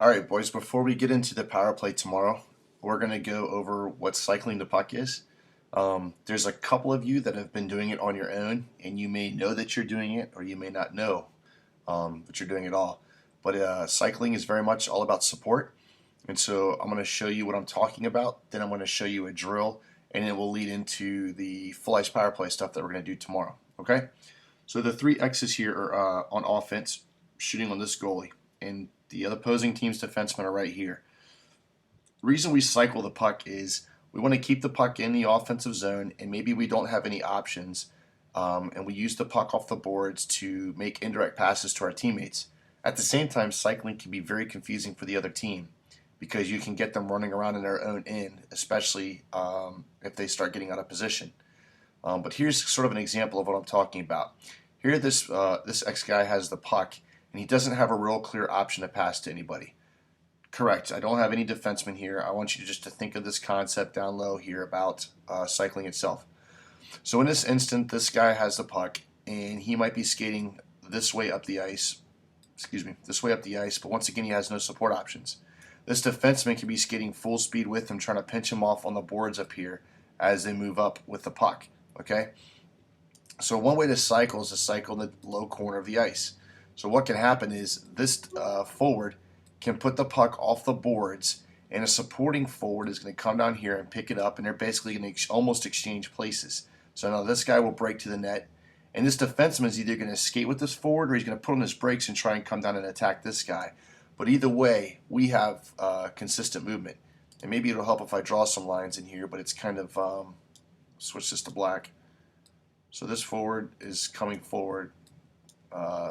All right, boys, before we get into the power play tomorrow, we're going to go over what cycling the puck is. There's a couple of you that have been doing it on your own, and you may know that you're doing it, or you may not know that you're doing it all. But cycling is very much all about support. And so I'm going to show you what I'm talking about. Then I'm going to show you a drill, and it will lead into the full ice power play stuff that we're going to do tomorrow. Okay? So the three X's here are on offense, shooting on this goalie, and the other opposing team's defensemen are right here. The reason we cycle the puck is we want to keep the puck in the offensive zone, and maybe we don't have any options, and we use the puck off the boards to make indirect passes to our teammates. At the same time, cycling can be very confusing for the other team because you can get them running around in their own end, especially if they start getting out of position. But here's sort of an example of what I'm talking about. Here, this X guy has the puck, and he doesn't have a real clear option to pass to anybody. Correct. I don't have any defensemen here. I want you just to think of this concept down low here about cycling itself. So in this instant, this guy has the puck, and he might be skating this way up the ice. Excuse me, this way up the ice. But once again, he has no support options. This defenseman can be skating full speed with him, trying to pinch him off on the boards up here as they move up with the puck. Okay. So one way to cycle is to cycle in the low corner of the ice. So what can happen is this forward can put the puck off the boards, and a supporting forward is going to come down here and pick it up, and they're basically going to almost exchange places. So now this guy will break to the net, and this defenseman is either going to skate with this forward or he's going to put on his brakes and try and come down and attack this guy. But either way, we have consistent movement. And maybe it'll help if I draw some lines in here, but it's kind of, switch this to black. So this forward is coming forward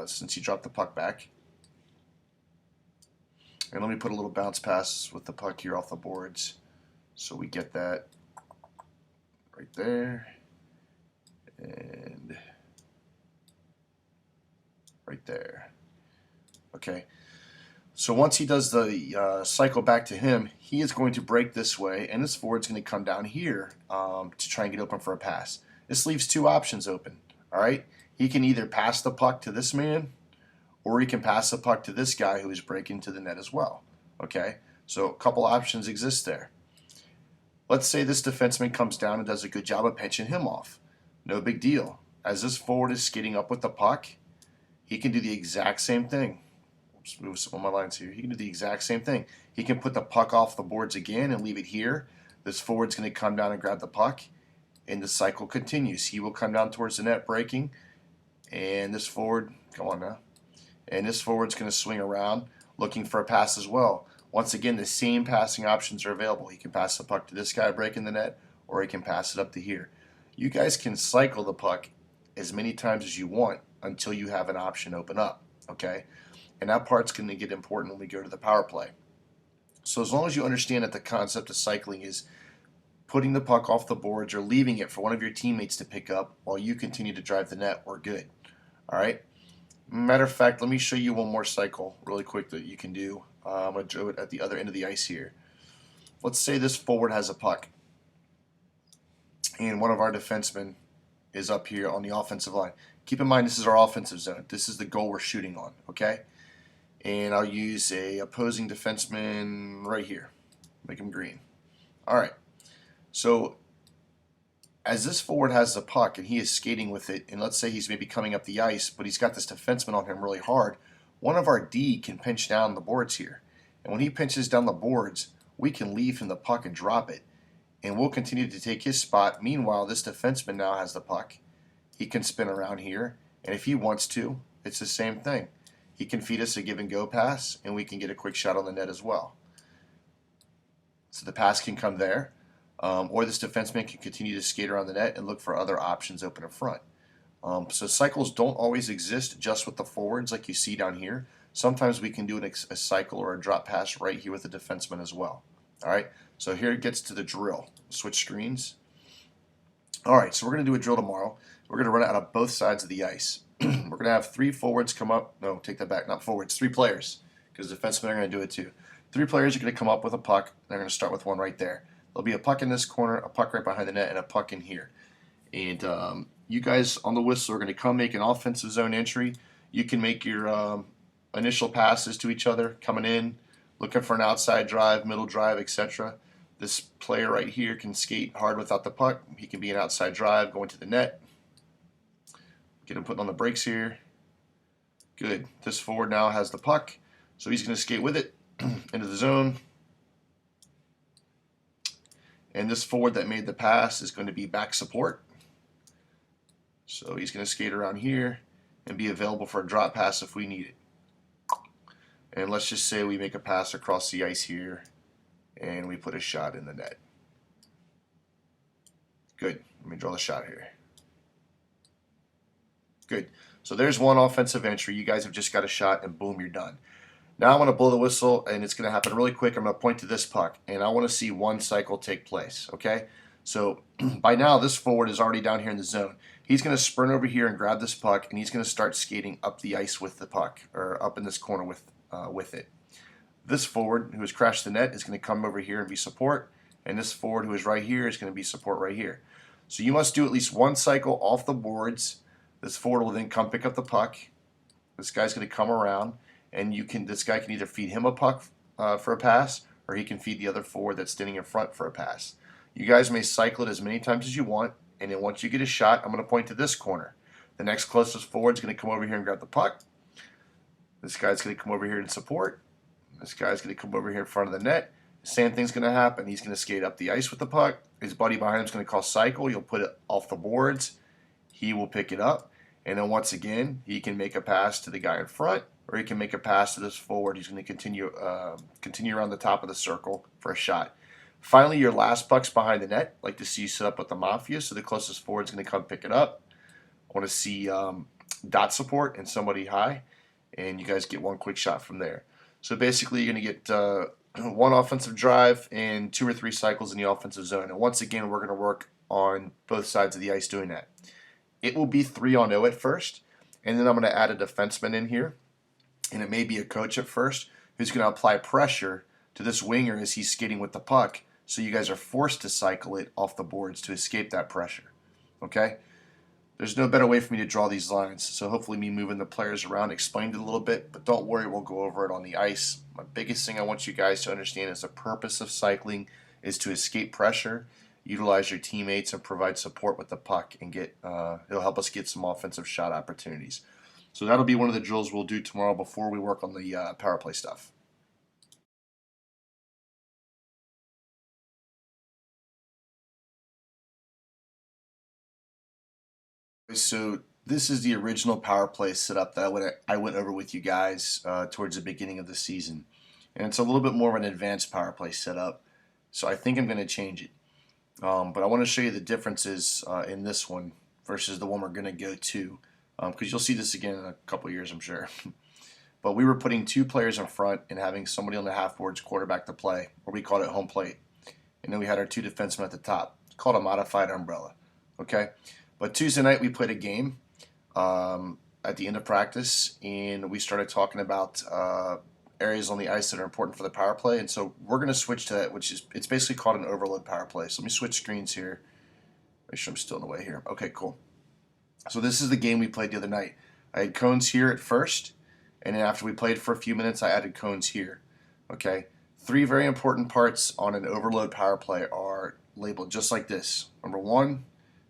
since he dropped the puck back. And let me put a little bounce pass with the puck here off the boards so we get that right there and right there. Okay. So once he does the cycle back to him, he is going to break this way, and this forward's going to come down here to try and get open for a pass. This leaves two options open. All right. He can either pass the puck to this man, or he can pass the puck to this guy who is breaking to the net as well. Okay, so a couple options exist there. Let's say this defenseman comes down and does a good job of pinching him off. No big deal. As this forward is skating up with the puck, he can do the exact same thing. Oops, move some of my lines here. He can do the exact same thing. He can put the puck off the boards again and leave it here. This forward's going to come down and grab the puck, and the cycle continues. He will come down towards the net breaking, and this forward, come on now, and this forward's going to swing around looking for a pass as well. Once again, the same passing options are available. He can pass the puck to this guy breaking the net, or he can pass it up to here. You guys can cycle the puck as many times as you want until you have an option open up, okay? And that part's going to get important when we go to the power play. So as long as you understand that the concept of cycling is putting the puck off the boards or leaving it for one of your teammates to pick up while you continue to drive the net, we're good, all right? Matter of fact, let me show you one more cycle really quick that you can do. I'm going to do it at the other end of the ice here. Let's say this forward has a puck, and one of our defensemen is up here on the offensive line. Keep in mind, this is our offensive zone. This is the goal we're shooting on, okay? And I'll use a opposing defenseman right here. Make him green. All right. So as this forward has the puck and he is skating with it, and let's say he's maybe coming up the ice, but he's got this defenseman on him really hard, one of our D can pinch down the boards here. And when he pinches down the boards, we can leave him the puck and drop it. And we'll continue to take his spot. Meanwhile, this defenseman now has the puck. He can spin around here, and if he wants to, it's the same thing. He can feed us a give and go pass, and we can get a quick shot on the net as well. So the pass can come there. Or this defenseman can continue to skate around the net and look for other options open in front. So cycles don't always exist just with the forwards like you see down here. Sometimes we can do a cycle or a drop pass right here with the defenseman as well. All right, so here it gets to the drill. Switch screens. All right, so we're going to do a drill tomorrow. We're going to run it out of both sides of the ice. We're going to have three forwards come up. No, take that back, not forwards. Three players, because the defensemen are going to do it too. Three players are going to come up with a puck. They're going to start with one right there. There'll be a puck in this corner, a puck right behind the net, and a puck in here. And you guys on the whistle are going to come make an offensive zone entry. You can make your initial passes to each other coming in, looking for an outside drive, middle drive, etc. This player right here can skate hard without the puck. He can be an outside drive going to the net. Get him putting on the brakes here. Good. This forward now has the puck, so he's going to skate with it into the zone. And this forward that made the pass is going to be back support. So he's going to skate around here and be available for a drop pass if we need it. And let's just say we make a pass across the ice here and we put a shot in the net. Good. Let me draw the shot here. Good. So there's one offensive entry. You guys have just got a shot and boom, you're done. Now I'm going to blow the whistle and it's going to happen really quick. I'm going to point to this puck and I want to see one cycle take place. Okay. So by now this forward is already down here in the zone. He's going to sprint over here and grab this puck and he's going to start skating up the ice with the puck, or up in this corner with it. This forward who has crashed the net is going to come over here and be support, and this forward who is right here is going to be support right here. So you must do at least one cycle off the boards. This forward will then come pick up the puck. This guy's going to come around, and this guy can either feed him a puck for a pass, or he can feed the other forward that's standing in front for a pass. You guys may cycle it as many times as you want, and then once you get a shot, I'm going to point to this corner. The next closest forward is going to come over here and grab the puck. This guy's going to come over here and support. This guy's going to come over here in front of the net. Same thing's going to happen. He's going to skate up the ice with the puck. His buddy behind him is going to call cycle. You'll put it off the boards. He will pick it up. And then once again, he can make a pass to the guy in front, or he can make a pass to this forward. He's going to continue around the top of the circle for a shot. Finally, your last puck's behind the net. Like to see you set up with the Mafia, so the closest forward's going to come pick it up. I want to see dot support and somebody high, and you guys get one quick shot from there. So basically, you're going to get one offensive drive and 2 or 3 cycles in the offensive zone. And once again, we're going to work on both sides of the ice doing that. It will be 3-on-0 at first, and then I'm going to add a defenseman in here, and it may be a coach at first who's going to apply pressure to this winger as he's skating with the puck, so you guys are forced to cycle it off the boards to escape that pressure. Okay? There's no better way for me to draw these lines, so hopefully me moving the players around explained it a little bit, but don't worry, we'll go over it on the ice. My biggest thing I want you guys to understand is the purpose of cycling is to escape pressure, utilize your teammates, and provide support with the puck, and it'll help us get some offensive shot opportunities. So that'll be one of the drills we'll do tomorrow before we work on the power play stuff. So this is the original power play setup that I went over with you guys towards the beginning of the season. And it's a little bit more of an advanced power play setup. So I think I'm going to change it. But I want to show you the differences in this one versus the one we're going to go to. Because you'll see this again in a couple of years, I'm sure. But we were putting 2 players in front and having somebody on the half boards quarterback the play, or we called it home plate. And then we had our 2 defensemen at the top. It's called a modified umbrella. Okay? But Tuesday night we played a game at the end of practice, and we started talking about areas on the ice that are important for the power play. And so we're going to switch to that, it's basically called an overload power play. So let me switch screens here. Make sure I'm still in the way here. Okay, cool. So this is the game we played the other night. I had cones here at first, and then after we played for a few minutes, I added cones here. Okay? 3 very important parts on an overload power play are labeled just like this. Number 1,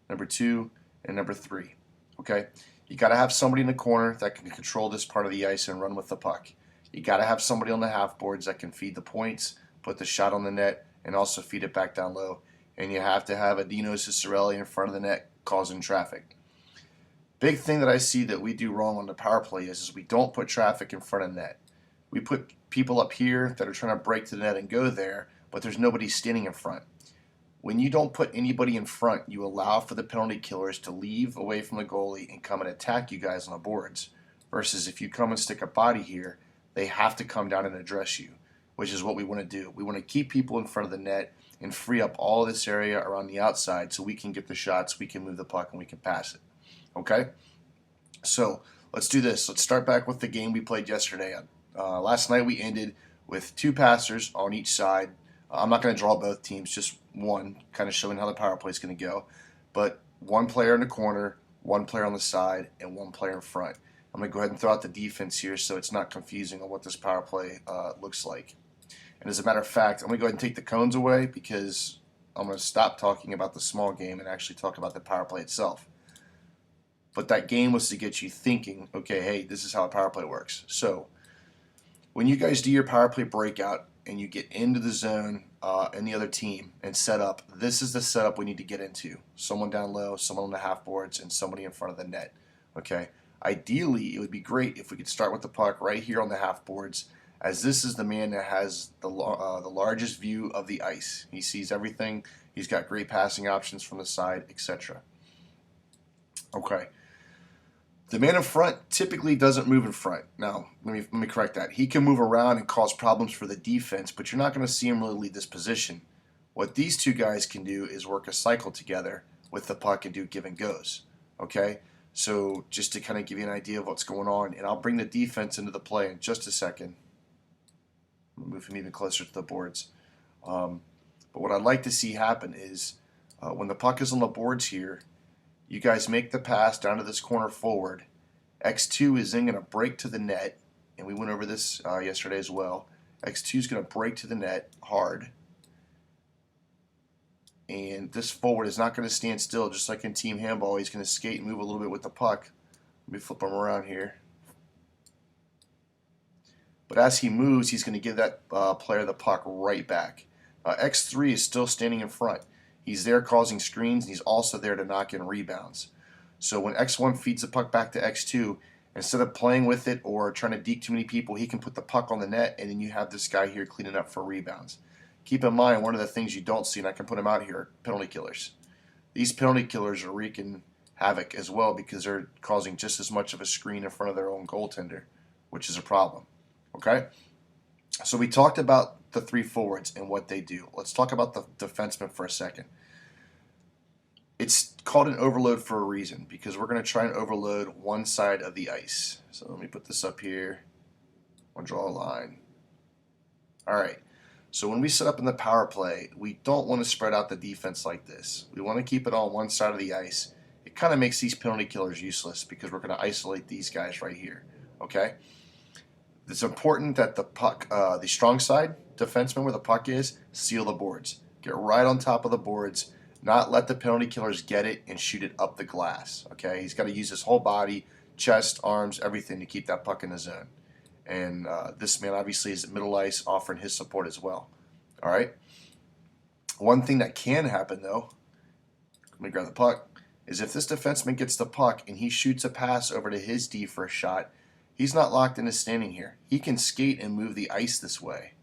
number 2, and number 3. Okay? You got to have somebody in the corner that can control this part of the ice and run with the puck. You got to have somebody on the half boards that can feed the points, put the shot on the net, and also feed it back down low. And you have to have a Dino Ciccarelli in front of the net causing traffic. Big thing that I see that we do wrong on the power play is we don't put traffic in front of net. We put people up here that are trying to break to the net and go there, but there's nobody standing in front. When you don't put anybody in front, you allow for the penalty killers to leave away from the goalie and come and attack you guys on the boards. Versus if you come and stick a body here, they have to come down and address you, which is what we want to do. We want to keep people in front of the net and free up all of this area around the outside so we can get the shots, we can move the puck, and we can pass it. Okay? So let's do this. Let's start back with the game we played yesterday. Last night we ended with 2 passers on each side. I'm not going to draw both teams, just one, kind of showing how the power play is going to go. But 1 player in the corner, 1 player on the side, and 1 player in front. I'm going to go ahead and throw out the defense here so it's not confusing on what this power play looks like. And as a matter of fact, I'm going to go ahead and take the cones away because I'm going to stop talking about the small game and actually talk about the power play itself. But that game was to get you thinking, okay, hey, this is how a power play works. So when you guys do your power play breakout and you get into the zone and the other team and set up, this is the setup we need to get into. Someone down low, someone on the half boards, and somebody in front of the net. Okay. Ideally, it would be great if we could start with the puck right here on the half boards, as this is the man that has the largest view of the ice. He sees everything. He's got great passing options from the side, etc. Okay. The man in front typically doesn't move in front. Now, let me correct that. He can move around and cause problems for the defense, but you're not going to see him really lead this position. What these two guys can do is work a cycle together with the puck and do give and goes. Okay? So just to kind of give you an idea of what's going on, and I'll bring the defense into the play in just a second. Move him even closer to the boards. But what I'd like to see happen is when the puck is on the boards here, you guys make the pass down to this corner forward. X2 is then going to break to the net, and we went over this yesterday as well. X2 is going to break to the net hard. And this forward is not going to stand still, just like in team handball. He's going to skate and move a little bit with the puck. Let me flip him around here. But as he moves, he's going to give that player the puck right back. X3 is still standing in front. He's there causing screens, and he's also there to knock in rebounds. So when X1 feeds the puck back to X2, instead of playing with it or trying to deke too many people, he can put the puck on the net, and then you have this guy here cleaning up for rebounds. Keep in mind, one of the things you don't see, and I can put them out here, are penalty killers. These penalty killers are wreaking havoc as well because they're causing just as much of a screen in front of their own goaltender, which is a problem. Okay? So we talked about the three forwards and what they do. Let's talk about the defenseman for a second. It's called an overload for a reason because we're going to try and overload one side of the ice. So let me put this up here. I'll draw a line. All right. So when we set up in the power play, we don't want to spread out the defense like this. We want to keep it on one side of the ice. It kind of makes these penalty killers useless because we're going to isolate these guys right here. Okay? It's important that the puck, the strong side defenseman where the puck is, seal the boards. Get right on top of the boards. Not let the penalty killers get it and shoot it up the glass. Okay? He's got to use his whole body, chest, arms, everything to keep that puck in the zone. And this man obviously is at middle ice offering his support as well. All right? One thing that can happen, though, let me grab the puck, is if this defenseman gets the puck and he shoots a pass over to his D for a shot, he's not locked in his standing here. He can skate and move the ice this way,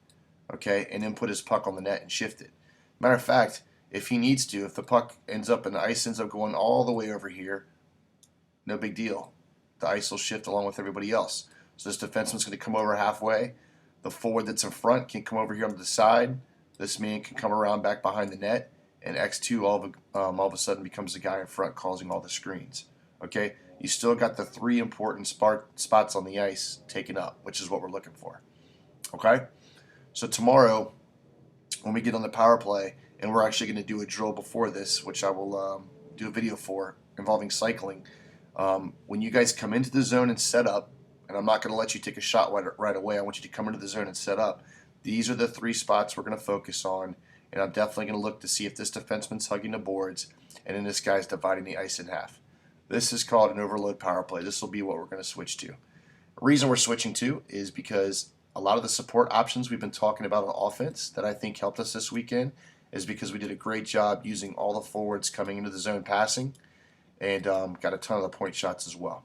okay, and then put his puck on the net and shift it. Matter of fact, if he needs to, if the puck ends up and the ice ends up going all the way over here, no big deal. The ice will shift along with everybody else. So this defenseman's going to come over halfway. The forward that's in front can come over here on the side. This man can come around back behind the net, and X2 all of a sudden becomes the guy in front causing all the screens. Okay, you still got the three important spots on the ice taken up, which is what we're looking for. Okay, so tomorrow when we get on the power play, and we're actually going to do a drill before this, which I will do a video for involving cycling. When you guys come into the zone and set up, and I'm not going to let you take a shot right away. I want you to come into the zone and set up. These are the three spots we're going to focus on, and I'm definitely going to look to see if this defenseman's hugging the boards, and then this guy's dividing the ice in half. This is called an overload power play. This will be what we're going to switch to. The reason we're switching to is because a lot of the support options we've been talking about on offense that I think helped us this weekend is because we did a great job using all the forwards coming into the zone passing and got a ton of the point shots as well.